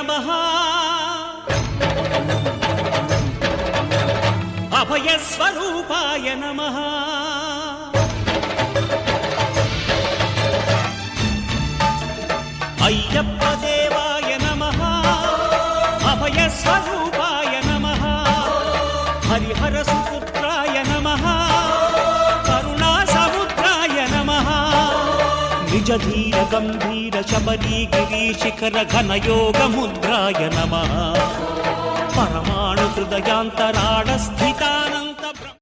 నమః అభయస్వరూపాయ నమః అయ్యప్ప దేవాయ నమః అభయస్వరూపాయ నమః హరిహర సుపుత్రాయ నమః కరుణా సముద్రాయ నమః నిజ ధీర గంభీర శబరీ గిరీశిఖర ఘనయోగ ముద్రాయ నమః పరమాణు హృదయాంతరాళ స్థితాన